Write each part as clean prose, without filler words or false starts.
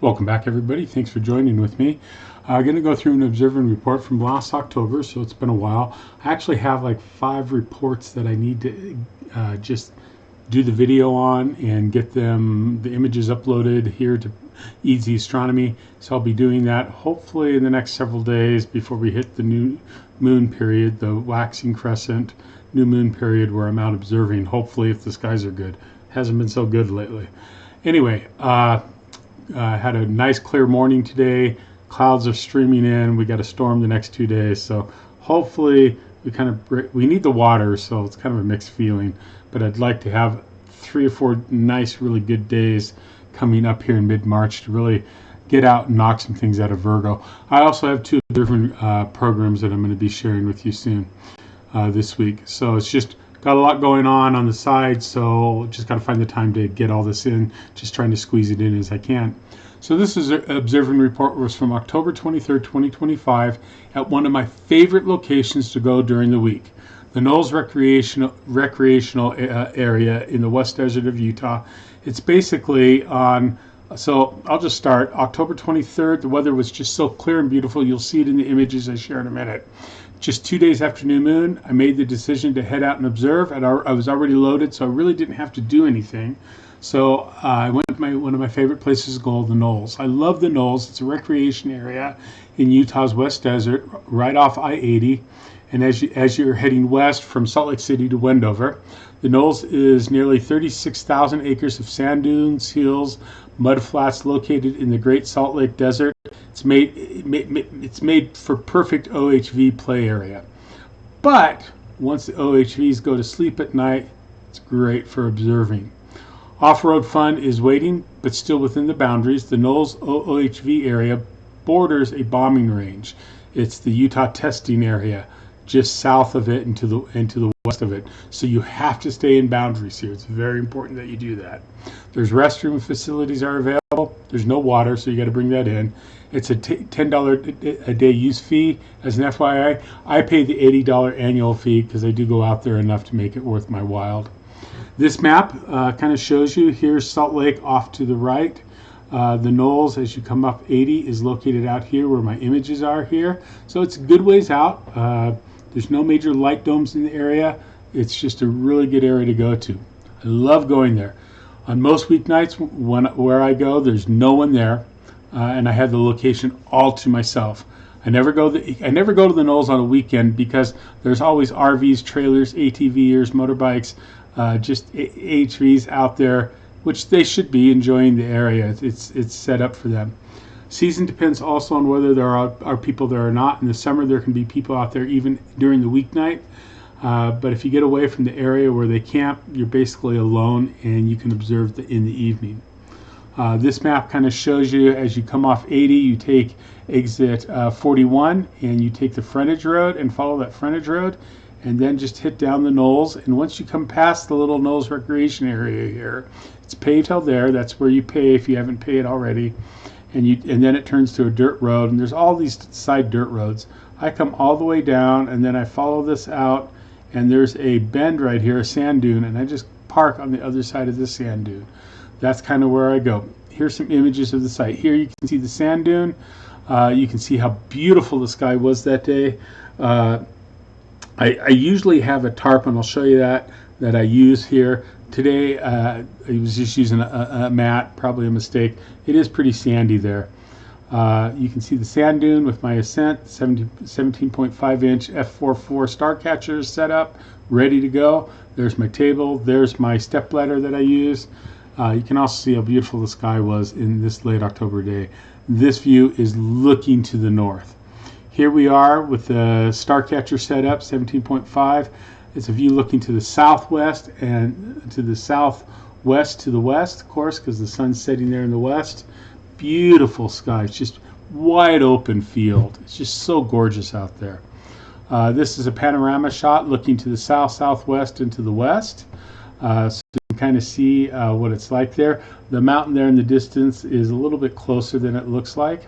Welcome back, everybody. Thanks for joining with me. I'm going to go through an observing report from last October, so it's been a while. I actually have like 5 reports that I need to just do the video on and get the images uploaded here to EadsyAstronomy. So I'll be doing that hopefully in the next several days before we hit the new moon period, the waxing crescent new moon period where I'm out observing, hopefully if the skies are good. Hasn't been so good lately. Anyway, had a nice clear morning today. Clouds are streaming in. We got a storm the next 2 days, so hopefully we need the water, so it's kind of a mixed feeling. But I'd like to have 3 or 4 nice, really good days coming up here in mid-March to really get out and knock some things out of Virgo. I also have 2 different programs that I'm going to be sharing with you soon this week. So it's just got a lot going on the side, so just got to find the time to get all this in, just trying to squeeze it in as I can. So this is an observing report was from October 23rd, 2025 at one of my favorite locations to go during the week, the Knolls recreational area in the West Desert of Utah. It's basically on, so I'll just start. October 23rd, the weather was just so clear and beautiful. You'll see it in the images I share in a minute. Just 2 days after new moon, I made the decision to head out and observe. And I was already loaded, so I really didn't have to do anything. So I went to one of my favorite places to go, the Knolls. I love the Knolls. It's a recreation area in Utah's West Desert, right off I-80. And as you're heading west from Salt Lake City to Wendover, the Knolls is nearly 36,000 acres of sand dunes, hills, mud flats located in the Great Salt Lake Desert. It's made for perfect OHV play area. But once the OHVs go to sleep at night, it's great for observing. Off-road fun is waiting, but still within the boundaries. The Knolls OHV area borders a bombing range. It's the Utah testing area, just south of it and to the west of it. So you have to stay in boundaries here. It's very important that you do that. There's restroom facilities are available. There's no water, so you got to bring that in. It's a $10 a day use fee. As an FYI, I pay the $80 annual fee because I do go out there enough to make it worth my while. This map kind of shows you, here's Salt Lake off to the right. The Knolls, as you come up 80, is located out here where my images are here. So it's a good ways out. There's no major light domes in the area. It's just a really good area to go to. I love going there. On most weeknights where I go, there's no one there, and I have the location all to myself. I never go to the Knolls on a weekend because there's always RVs, trailers, ATVers, motorbikes, just HVs out there, which they should be enjoying the area. It's set up for them. Season depends also on whether there are people there or not. In the summer, there can be people out there even during the weeknight. But if you get away from the area where they camp, you're basically alone and you can observe in the evening. This map kind of shows you as you come off 80, you take exit 41 and you take the frontage road and follow that frontage road and then just hit down the Knolls. And once you come past the little Knolls recreation area here, it's paved till there. That's where you pay if you haven't paid already. And then it turns to a dirt road, and there's all these side dirt roads. I come all the way down, and then I follow this out, and there's a bend right here, a sand dune, and I just park on the other side of the sand dune. That's kind of where I go. Here's some images of the site. Here you can see the sand dune. You can see how beautiful the sky was that day. I usually have a tarp, and I'll show you that I use here. Today, I was just using a mat, probably a mistake. It is pretty sandy there. You can see the sand dune with my Ascent 17.5-inch f4.4 star catcher set up, ready to go. There's my table. There's my step ladder that I use. You can also see how beautiful the sky was in this late October day. This view is looking to the north. Here we are with the star catcher set up, 17.5. It's a view looking to the southwest and to the southwest to the west, of course, because the sun's setting there in the west. Beautiful sky. It's just wide open field. It's just so gorgeous out there. This is a panorama shot looking to the south, southwest, and to the west. So you can kind of see what it's like there. The mountain there in the distance is a little bit closer than it looks like.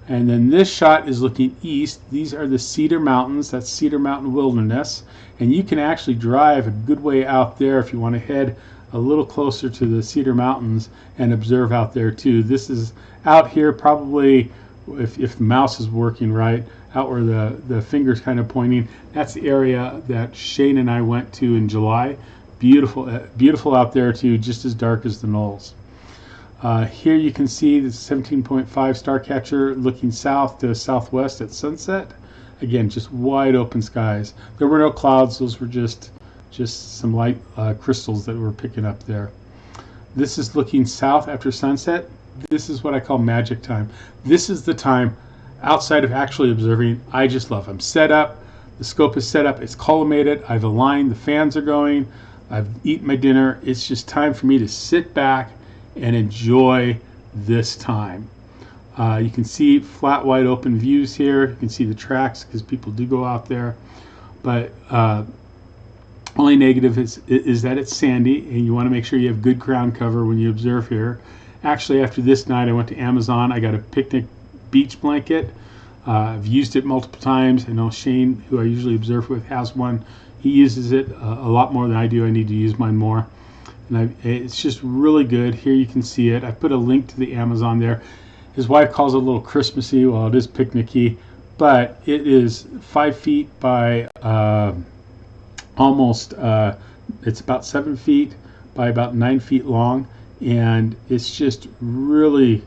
And then this shot is looking east. These are the Cedar Mountains. That's Cedar Mountain Wilderness. And you can actually drive a good way out there if you want to head a little closer to the Cedar Mountains and observe out there too. This is out here probably, if the mouse is working right, out where the finger's kind of pointing. That's the area that Shane and I went to in July. Beautiful, beautiful out there too, just as dark as the Knolls. Here you can see the 17.5 star catcher looking south to southwest at sunset. Again, just wide open skies. There were no clouds. Those were just some light crystals that we're picking up there. This is looking south after sunset. This is what I call magic time. This is the time outside of actually observing I just love. I'm set up. The scope is set up. It's collimated. I've aligned. The fans are going. I've eaten my dinner. It's just time for me to sit back and enjoy this time. You can see flat, wide open views here. You can see the tracks because people do go out there. But only negative is that it's sandy, and you want to make sure you have good ground cover when you observe here. Actually, after this night, I went to Amazon. I got a picnic beach blanket. I've used it multiple times. I know Shane, who I usually observe with, has one. He uses it a lot more than I do. I need to use mine more. And it's just really good. Here you can see it. I put a link to the Amazon there. His wife calls it a little Christmassy. Well, it is picnicky, but it is 5 feet by almost, it's about 7 feet by about 9 feet long, and it's just really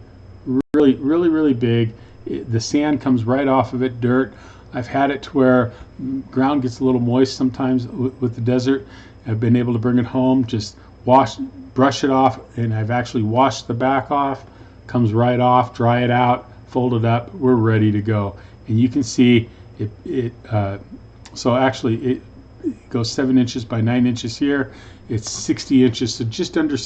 big. The sand comes right off of it, dirt. I've had it to where ground gets a little moist sometimes with the desert. I've been able to bring it home, just brush it off, and I've actually washed the back off. Comes right off, dry it out, fold it up, we're ready to go. And you can see it so actually it goes 7 inches by 9 inches here. It's 60 inches, so just under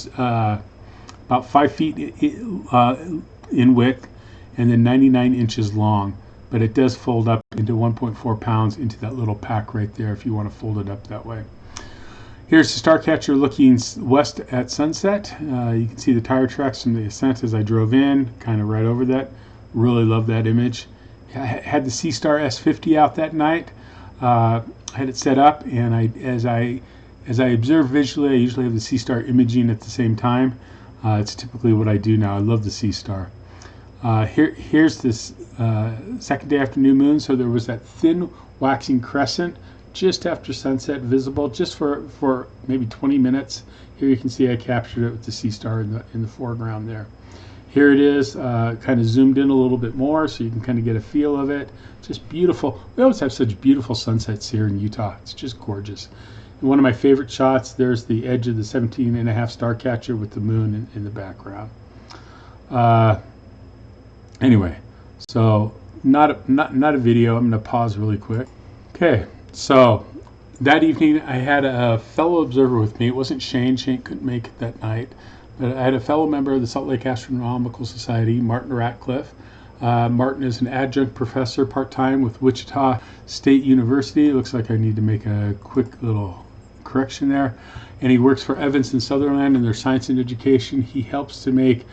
about 5 feet in width, and then 99 inches long. But it does fold up into 1.4 pounds into that little pack right there if you want to fold it up that way. Here's the Starcatcher looking west at sunset. You can see the tire tracks from the ascent as I drove in, kind of right over that. Really love that image. I had the Seastar S50 out that night. I had it set up, and as I observe visually, I usually have the Seastar imaging at the same time. It's typically what I do now. I love the Seastar. Here's this second day after new moon, so there was that thin waxing crescent just after sunset visible, just for maybe 20 minutes. Here you can see I captured it with the Seastar in the foreground there. Here it is, kind of zoomed in a little bit more so you can kind of get a feel of it. Just beautiful. We always have such beautiful sunsets here in Utah. It's just gorgeous. And one of my favorite shots, there's the edge of the 17.5 star catcher with the moon in the background. Anyway, so not a video. I'm going to pause really quick. Okay, so that evening I had a fellow observer with me. It wasn't Shane. Shane couldn't make it that night. But I had a fellow member of the Salt Lake Astronomical Society, Martin Ratcliffe. Martin is an adjunct professor part-time with Wichita State University. It looks like I need to make a quick little correction there. And he works for Evans and Sutherland in their science and education. He helps to make,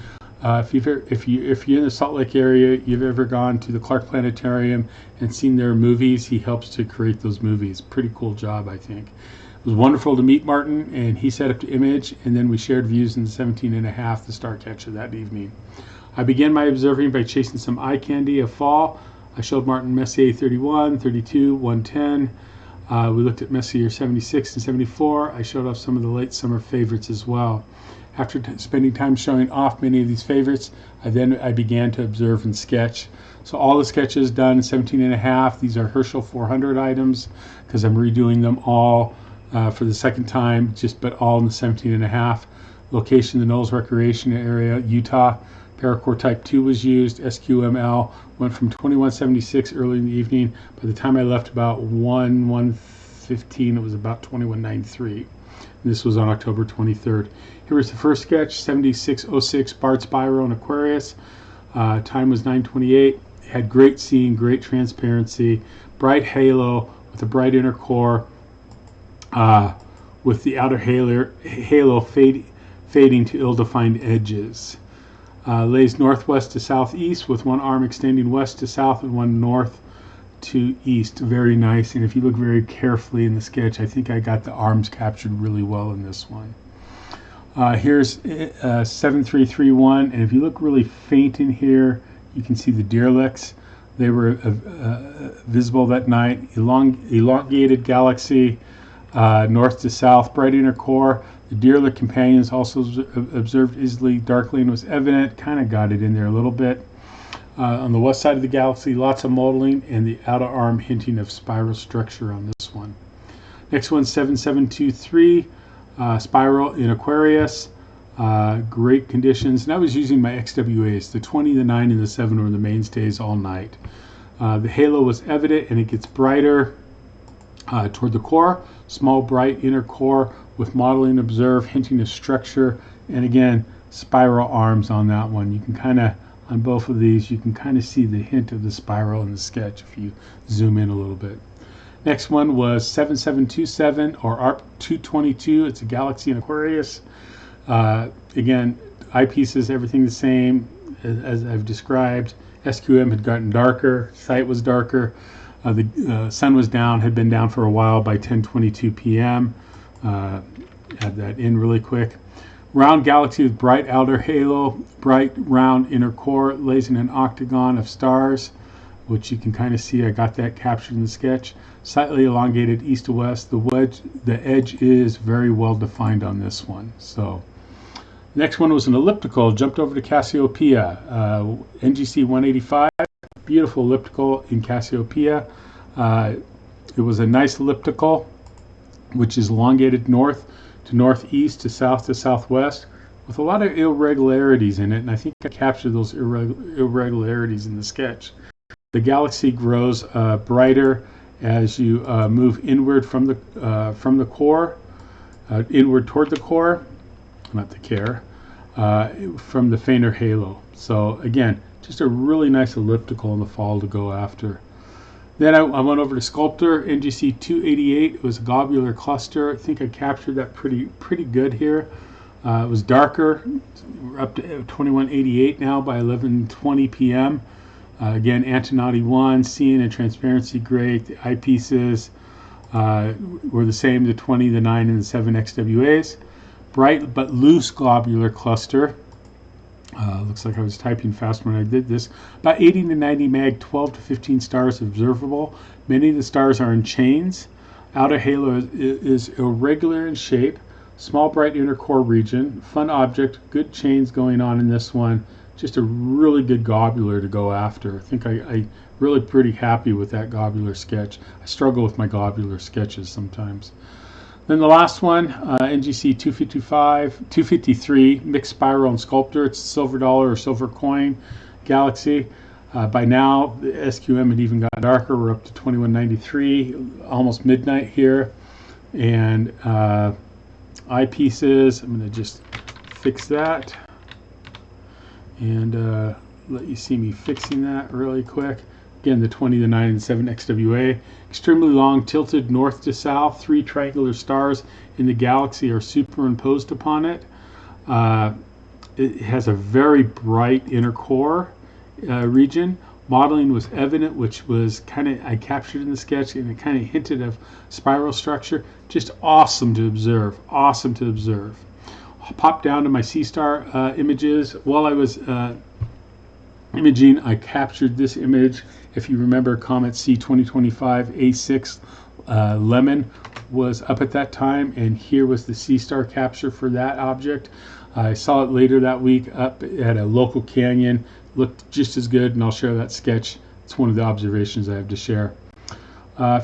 if you're in the Salt Lake area, you've ever gone to the Clark Planetarium and seen their movies, he helps to create those movies. Pretty cool job, I think. It was wonderful to meet Martin, and he set up the image, and then we shared views in the 17.5, the Starcatcher, that evening. I began my observing by chasing some eye candy of fall. I showed Martin Messier 31, 32, 110. We looked at Messier 76 and 74. I showed off some of the late summer favorites as well. After spending time showing off many of these favorites, I began to observe and sketch. So all the sketches done in 17.5. These are Herschel 400 items because I'm redoing them all for the second time, but all in the 17.5. Location, the Knolls Recreation Area, Utah. Paracore Type 2 was used. SQML went from 2176 early in the evening. By the time I left about 1:15, it was about 2193. This was on October 23rd. Here was the first sketch, 7606 Bard Spiro and Aquarius. Time was 9:28. Had great seeing, great transparency, bright halo with a bright inner core, with the outer halo fading to ill-defined edges. Lays northwest to southeast with one arm extending west to south and one north to east. Very nice. And if you look very carefully in the sketch, I think I got the arms captured really well in this one. Here's 7331, and if you look really faint in here, you can see the derelicts. They were visible that night. Elongated galaxy, north to south, bright inner core. The derelict companions also observed easily, darkly, and was evident. Kind of got it in there a little bit. On the west side of the galaxy, lots of modeling, and the outer arm hinting of spiral structure on this one. Next one, 7723, spiral in Aquarius. Great conditions. And I was using my XWAs. The 20, the 9, and the 7 were the mainstays all night. The halo was evident, and it gets brighter toward the core. Small, bright inner core with modeling observed, hinting of structure. And again, spiral arms on that one. You can kind of, on both of these, you can kind of see the hint of the spiral in the sketch if you zoom in a little bit. Next one was 7727 or ARP222. It's a galaxy in Aquarius. Again, eyepieces, everything the same as I've described. SQM had gotten darker, sight was darker. The sun was down, had been down for a while by 10:22 p.m. Add that in really quick. Round galaxy with bright outer halo, bright round inner core, lays in an octagon of stars, which you can kind of see. I got that captured in the sketch. Slightly elongated east to west. The edge is very well defined on this one. So next one was an elliptical. Jumped over to Cassiopeia, NGC 185. Beautiful elliptical in Cassiopeia. It was a nice elliptical, which is elongated north to northeast to southwest, with a lot of irregularities in it, and I think I captured those irregularities in the sketch. The galaxy grows brighter as you move inward from the core, inward toward the core, not the care, from the fainter halo. So again, just a really nice elliptical in the fall to go after. Then I went over to Sculptor, NGC 288. It was a globular cluster. I think I captured that pretty good here. It was darker. We're up to 2188 now by 11:20 p.m. Again, Antonati 1, seeing and transparency great. The eyepieces were the same, the 20, the 9, and the 7 XWAs. Bright but loose globular cluster. Looks like I was typing fast when I did this. About 80 to 90 mag, 12 to 15 stars observable. Many of the stars are in chains. Outer halo is irregular in shape. Small bright inner core region. Fun object. Good chains going on in this one. Just a really good globular to go after. I think I really pretty happy with that globular sketch. I struggle with my globular sketches sometimes. Then the last one, NGC 253, mixed spiral and Sculptor. It's a silver dollar or silver coin galaxy. By now, the SQM had even got darker. We're up to 2193, almost midnight here. And eyepieces, I'm going to just fix that. And let you see me fixing that really quick. Again, the 20, the 9, and 7 XWA. Extremely long, tilted north to south. 3 triangular stars in the galaxy are superimposed upon it. It has a very bright inner core region. Modeling was evident, which was I captured in the sketch, and it kind of hinted of spiral structure. Just awesome to observe. Awesome to observe. I'll pop down to my C-star images. While I was imaging, I captured this image. If you remember, Comet C 2025 A6 Lemon was up at that time, and here was the C-star capture for that object. I saw it later that week up at a local canyon. Looked just as good, and I'll share that sketch. It's one of the observations I have to share.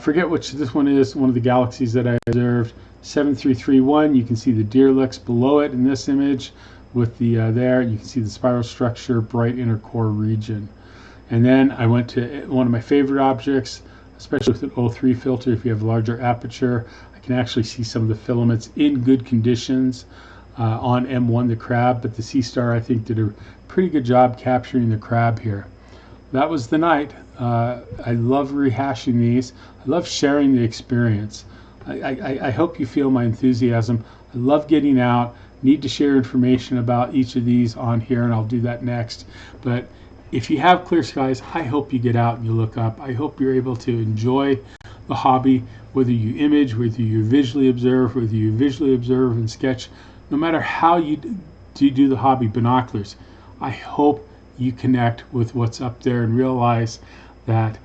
Forget which this one is, one of the galaxies that I observed. 7331, you can see the derelicts below it in this image with the there. You can see the spiral structure, bright inner core region. And then I went to one of my favorite objects, especially with an O3 filter. If you have a larger aperture, I can actually see some of the filaments in good conditions on M1, the crab, but the C-star I think did a pretty good job capturing the crab here. That was the night. I love rehashing these. I love sharing the experience. I hope you feel my enthusiasm. I love getting out. Need to share information about each of these on here, and I'll do that next. But if you have clear skies, I hope you get out and you look up. I hope you're able to enjoy the hobby, whether you image, whether you visually observe and sketch. no matter how you do the hobby, binoculars, I hope you connect with what's up there and realize that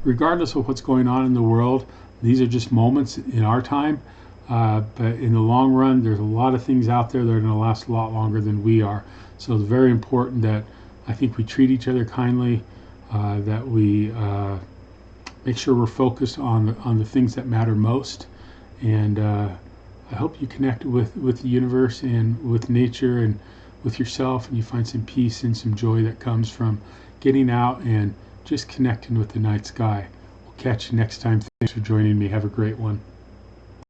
regardless of what's going on in the world, these are just moments in our time. But in the long run, there's a lot of things out there that are going to last a lot longer than we are. So it's very important that I think we treat each other kindly, that we make sure we're focused on the things that matter most. And I hope you connect with the universe and with nature and with yourself, and you find some peace and some joy that comes from getting out and just connecting with the night sky. We'll catch you next time. Thanks for joining me. Have a great one.